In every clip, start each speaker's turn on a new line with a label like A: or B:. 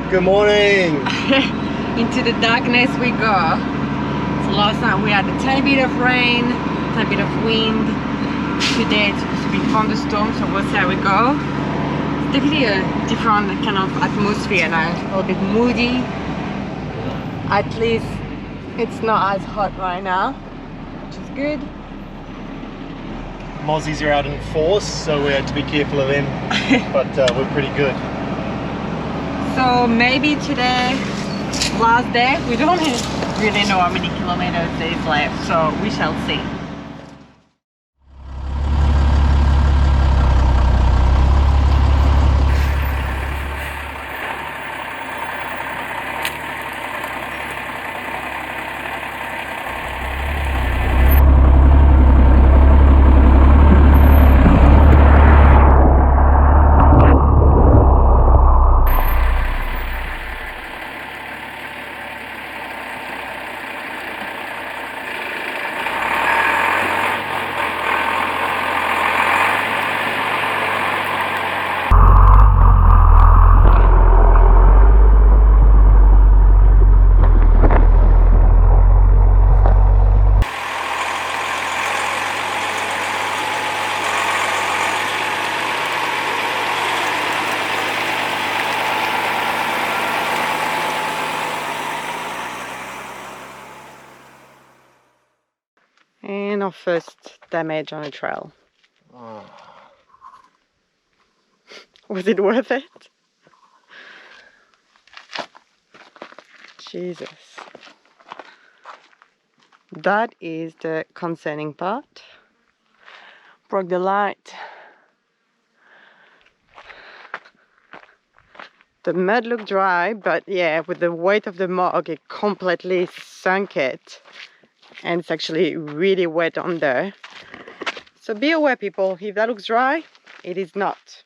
A: Good morning.
B: Into the darkness we go. So last night we had a tiny bit of rain, a tiny bit of wind. Today it's supposed to be thunderstorm, so we'll see how we go. It's definitely a different kind of atmosphere now, a little bit moody. At least it's not as hot right now, which is good.
A: Mozzies are out in force, so we had to be careful of them, but we're pretty good.
B: So maybe today, last day, we don't really know how many kilometers there is left, so we shall see. And our first damage on a trail.
A: Oh.
B: Was it worth it? Jesus. That is the concerning part. Broke the light. The mud looked dry, but yeah, with the weight of the mug, it completely sunk it. And it's actually really wet under. So be aware, people, if that looks dry, it is not.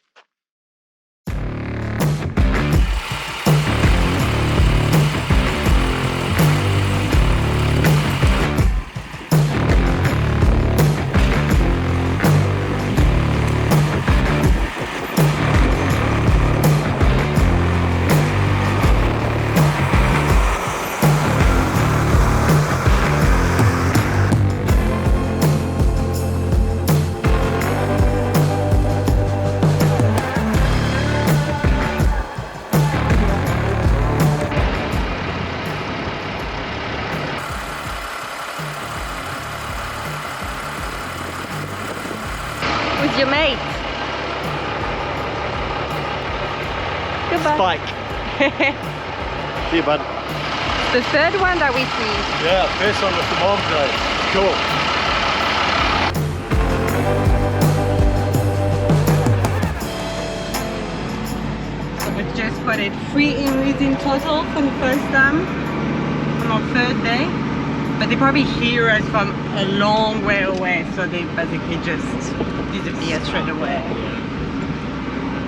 B: With your mate. Goodbye.
A: Spike. See you, bud.
B: The third one that we see.
A: Yeah, first one with the mom today. Cool.
B: So we just spotted 3 emus in total for the first time on our third day. But they probably hear us from a long way away, so they basically just disappear straight away.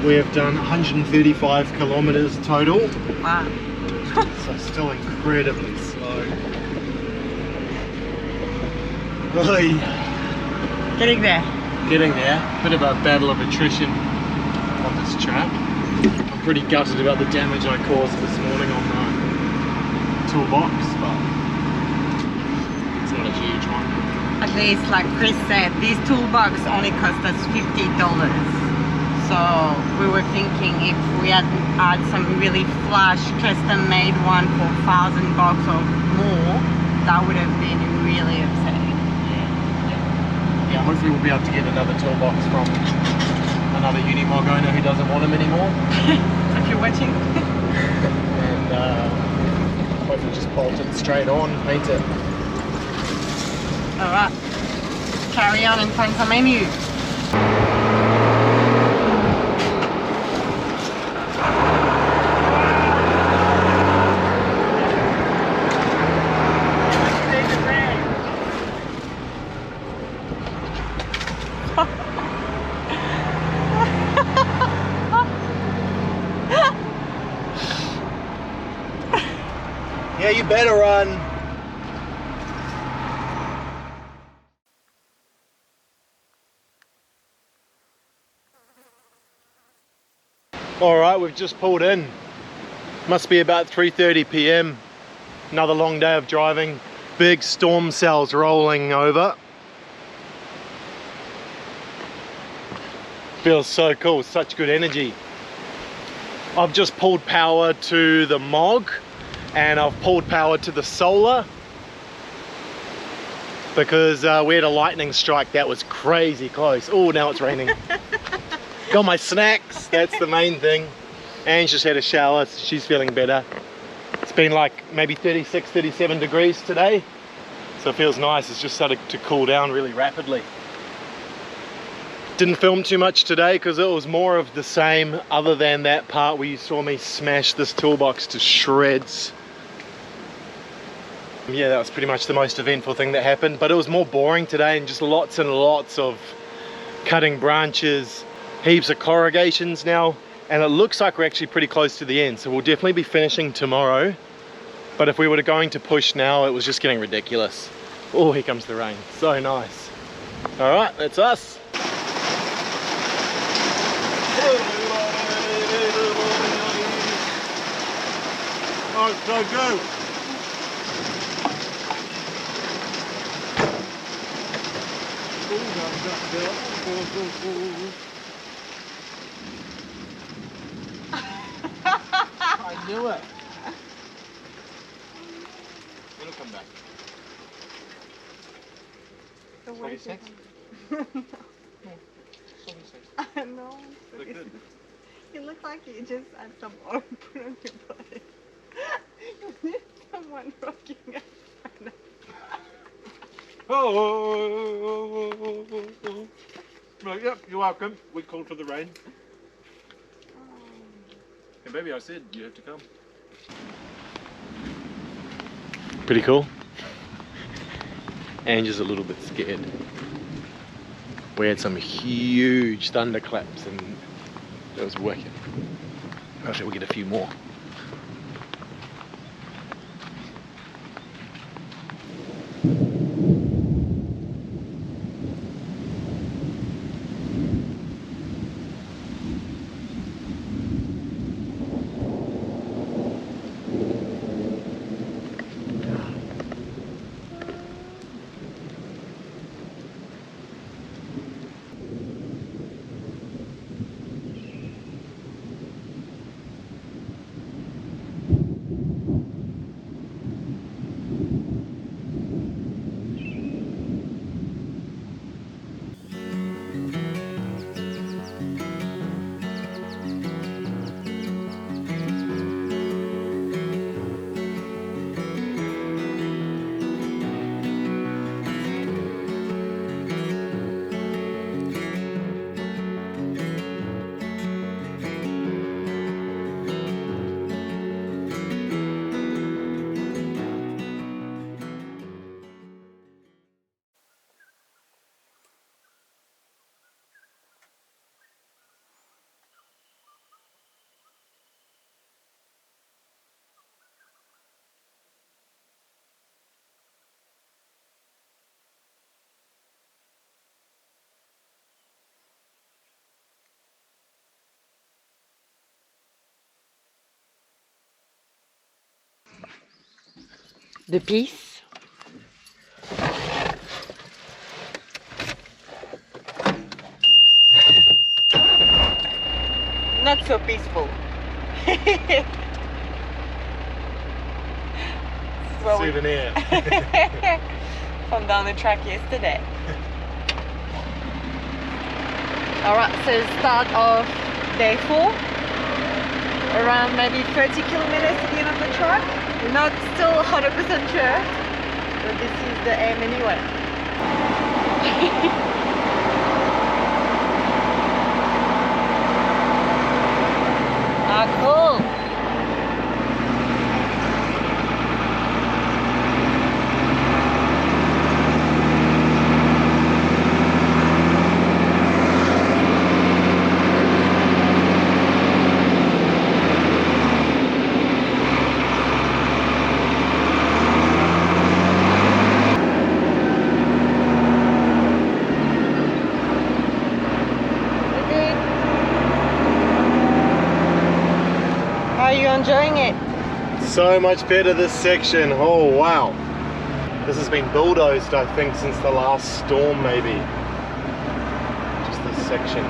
A: We have done 135 kilometers total.
B: Wow.
A: So still incredibly slow. Oy.
B: Getting there.
A: Getting there. Bit of a battle of attrition on this track. I'm pretty gutted about the damage I caused this morning on the toolbox, but it's not a huge one.
B: At least, like Chris said, this toolbox only cost us $50. So we were thinking if we had some really flash custom-made one for $1,000 or more, that would have been really upsetting.
A: Yeah, hopefully we'll be able to get another toolbox from another Unimog owner who doesn't want them anymore.
B: If you're watching.
A: And hopefully just bolt it straight on, paint it.
B: Alright, carry on and find some menu.
A: Yeah, you better run. All right, we've just pulled in. Must be about 3:30 p.m. Another long day of driving. Big storm cells rolling over. Feels so cool, such good energy. I've just pulled power to the MOG and I've pulled power to the solar because we had a lightning strike that was crazy close. Oh, now it's raining. Got my snacks, that's the main thing. Ange just had a shower, so she's feeling better. It's been like maybe 36, 37 degrees today. So it feels nice, it's just started to cool down really rapidly. Didn't film too much today because it was more of the same, other than that part where you saw me smash this toolbox to shreds. Yeah, that was pretty much the most eventful thing that happened, but it was more boring today and just lots and lots of cutting branches, heaps of corrugations now, and it looks like we're actually pretty close to the end, so we'll definitely be finishing tomorrow. But if we were going to push now, it was just getting ridiculous. Oh, here comes the rain, so nice. All right, that's us. Oh, go, go. I knew it. It'll come back. 46?
B: No.
A: Look good.
B: You look like you just had some oil put on your body. You need someone rocking it.
A: Oh. Right, yep, you're welcome. We called for the rain. And baby, I said you have to come. Pretty cool. Ange is a little bit scared. We had some huge thunderclaps and it was working. Hopefully we'll get a few more.
B: The peace. Not so peaceful.
A: Souvenir.
B: From down the track yesterday. Alright, so start of day 4. Around maybe 30 kilometers to the end of the track. We're not still 100% sure, but this is the aim anyway. Ah, cool.
A: So much better this section. Oh wow. This has been bulldozed, I think, since the last storm maybe. Just this section.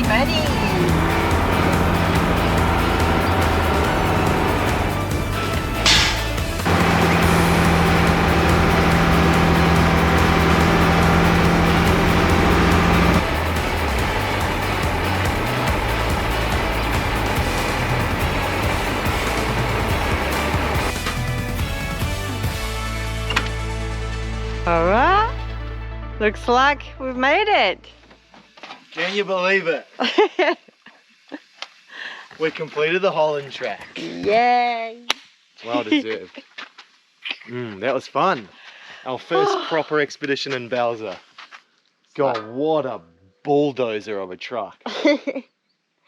B: Ready. Alright, looks like we've made it.
A: Can you believe it? We completed the Holland track.
B: Yay!
A: Well deserved. That was fun. Our first proper expedition in Bowser. God, what a bulldozer of a truck.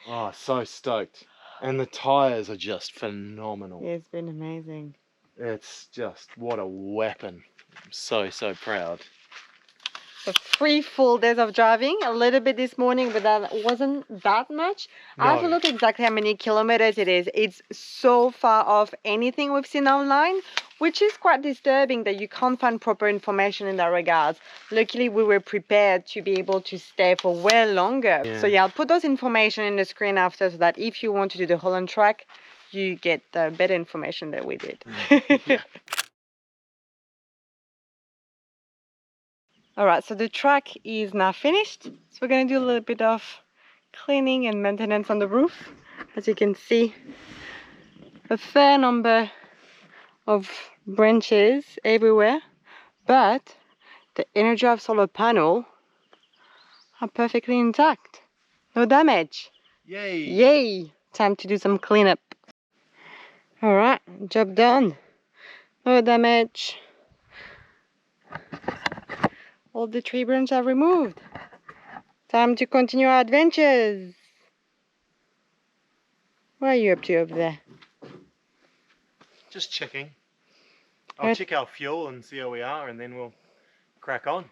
A: Oh, so stoked. And the tyres are just phenomenal.
B: Yeah, it's been amazing.
A: It's just, what a weapon. I'm so proud.
B: So 3 full days of driving, a little bit this morning, but that wasn't that much.
A: No.
B: I have to look exactly how many kilometers it is. It's so far off anything we've seen online, which is quite disturbing that you can't find proper information in that regard. Luckily, we were prepared to be able to stay for well longer.
A: Yeah.
B: So yeah, I'll put those information in the screen after so that if you want to do the Holland track, you get better information than we did.
A: Yeah.
B: All right, so the track is now finished. So we're going to do a little bit of cleaning and maintenance on the roof. As you can see, a fair number of branches everywhere, but the EnergyDrive solar panel are perfectly intact. No damage.
A: Yay!
B: Yay! Time to do some cleanup. All right, job done. No damage. All the tree branches are removed. Time to continue our adventures. What are you up to over there?
A: Just checking. I'll check our fuel and see how we are, and then we'll crack on.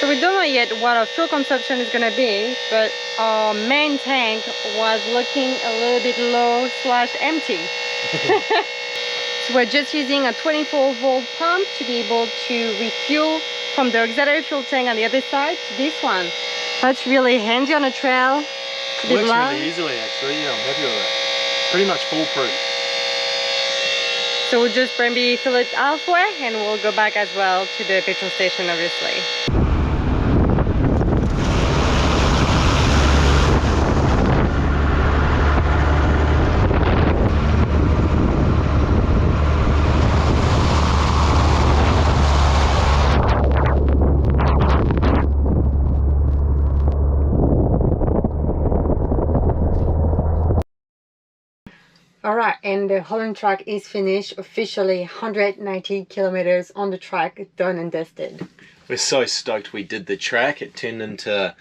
B: So we don't know yet what our fuel consumption is going to be, but our main tank was looking a little bit low / empty. So we're just using a 24-volt pump to be able to refuel from the auxiliary fuel tank on the other side to this one. That's really handy on a trail.
A: Works really easily actually, yeah, I'm happy with it. Pretty much foolproof.
B: So we'll just maybe fill it halfway and we'll go back as well to the petrol station obviously. Alright, and the Holland track is finished officially. 190 kilometers on the track, done and dusted.
A: We're so stoked we did the track. It turned into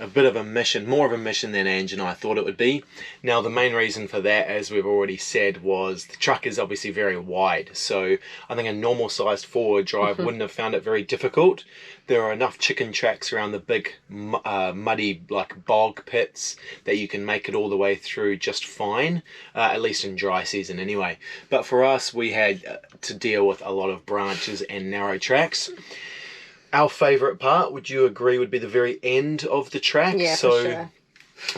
A: a bit of a mission, more of a mission than Ange and I thought it would be. Now the main reason for that, as we've already said, was the truck is obviously very wide. So I think a normal sized four-wheel drive wouldn't have found it very difficult. There are enough chicken tracks around the big muddy like bog pits that you can make it all the way through just fine, at least in dry season anyway. But for us, we had to deal with a lot of branches and narrow tracks. Our favourite part, would you agree, would be the very end of the track?
B: Yeah,
A: so
B: for sure.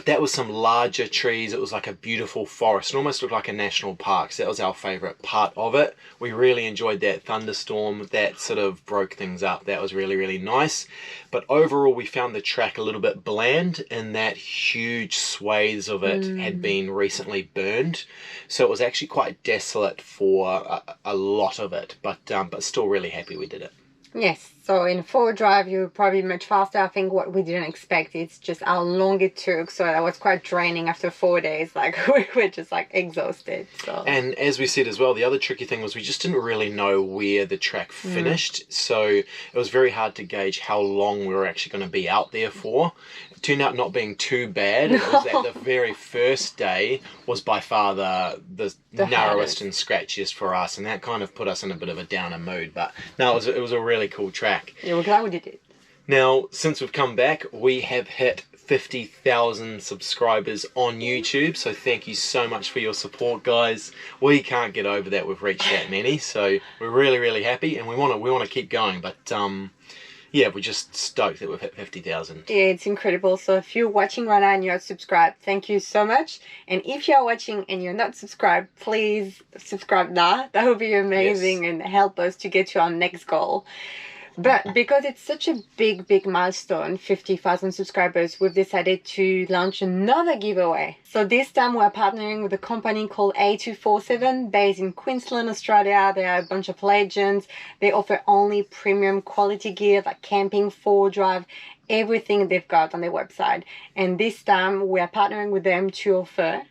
A: That was some larger trees. It was like a beautiful forest. It almost looked like a national park. So that was our favourite part of it. We really enjoyed that thunderstorm. That sort of broke things up. That was really, really nice. But overall, we found the track a little bit bland in that huge swathes of it had been recently burned. So it was actually quite desolate for a lot of it. But still really happy we did it.
B: Yes, so in four-wheel drive you're probably much faster. I think what we didn't expect is just how long it took, so that was quite draining after 4 days. Like we were just like exhausted. So. And
A: as we said as well, the other tricky thing was we just didn't really know where the track finished, so it was very hard to gauge how long we were actually going to be out there for. It turned out not being too bad. It was that the very first day was by far the narrowest
B: hardest
A: and scratchiest for us, and that kind of put us in a bit of a downer mood. But no, it was a really cool track.
B: Yeah, we're glad we did it.
A: Now, since we've come back, we have hit 50,000 subscribers on YouTube, so thank you so much for your support, guys. We can't get over that we've reached that many, so we're really, really happy, and we want to keep going. But yeah, we're just stoked that we've hit 50,000.
B: Yeah, it's incredible. So if you're watching right now and you're not subscribed, thank you so much. And if you're watching and you're not subscribed, please subscribe now. That would be amazing and help us to get to our next goal. But because it's such a big milestone, 50,000 subscribers, we've decided to launch another giveaway. So this time we're partnering with a company called A247 based in Queensland, Australia. They are a bunch of legends. They offer only premium quality gear like camping, four-wheel drive, everything they've got on their website. And this time we are partnering with them to offer.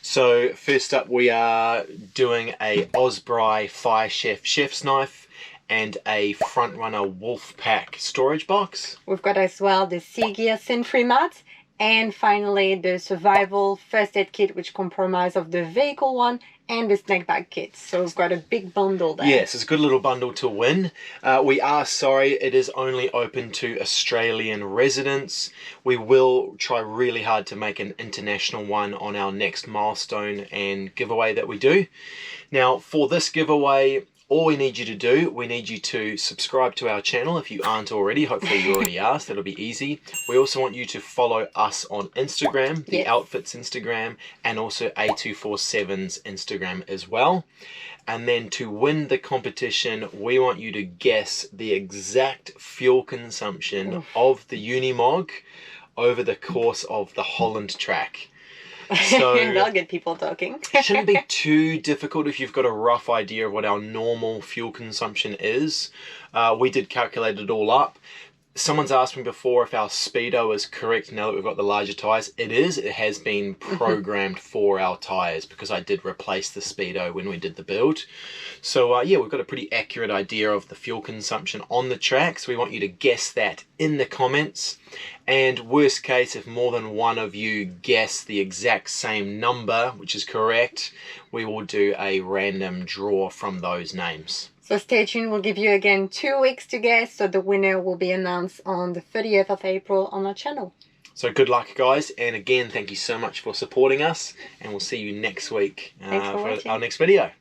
A: So first up, we are doing a Osprey Fire Chef chef's knife and a Frontrunner Wolfpack storage box.
B: We've got as well the Sea Gear Sentry mat, and finally the Survival First Aid Kit, which comprises of the vehicle one and the snake bag kit. So we've got a big bundle there.
A: Yes, it's a good little bundle to win. We are sorry, it is only open to Australian residents. We will try really hard to make an international one on our next milestone and giveaway that we do. Now, for this giveaway, all we need you to do, we need you to subscribe to our channel if you aren't already. Hopefully you already are, so that'll be easy. We also want you to follow us on Instagram, the Outfits Instagram, and also A247's Instagram as well. And then to win the competition, we want you to guess the exact fuel consumption of the Unimog over the course of the Holland track. So
B: that'll get people talking.
A: It shouldn't be too difficult if you've got a rough idea of what our normal fuel consumption is. We did calculate it all up. Someone's asked me before if our speedo is correct now that we've got the larger tyres. It is. It has been programmed for our tyres because I did replace the speedo when we did the build. So yeah, we've got a pretty accurate idea of the fuel consumption on the track. So we want you to guess that in the comments. And worst case, if more than one of you guess the exact same number, which is correct, we will do a random draw from those names.
B: So stay tuned, we'll give you again 2 weeks to guess, so the winner will be announced on the 30th of April on our channel.
A: So good luck, guys, and again, thank you so much for supporting us, and we'll see you next week for our next video.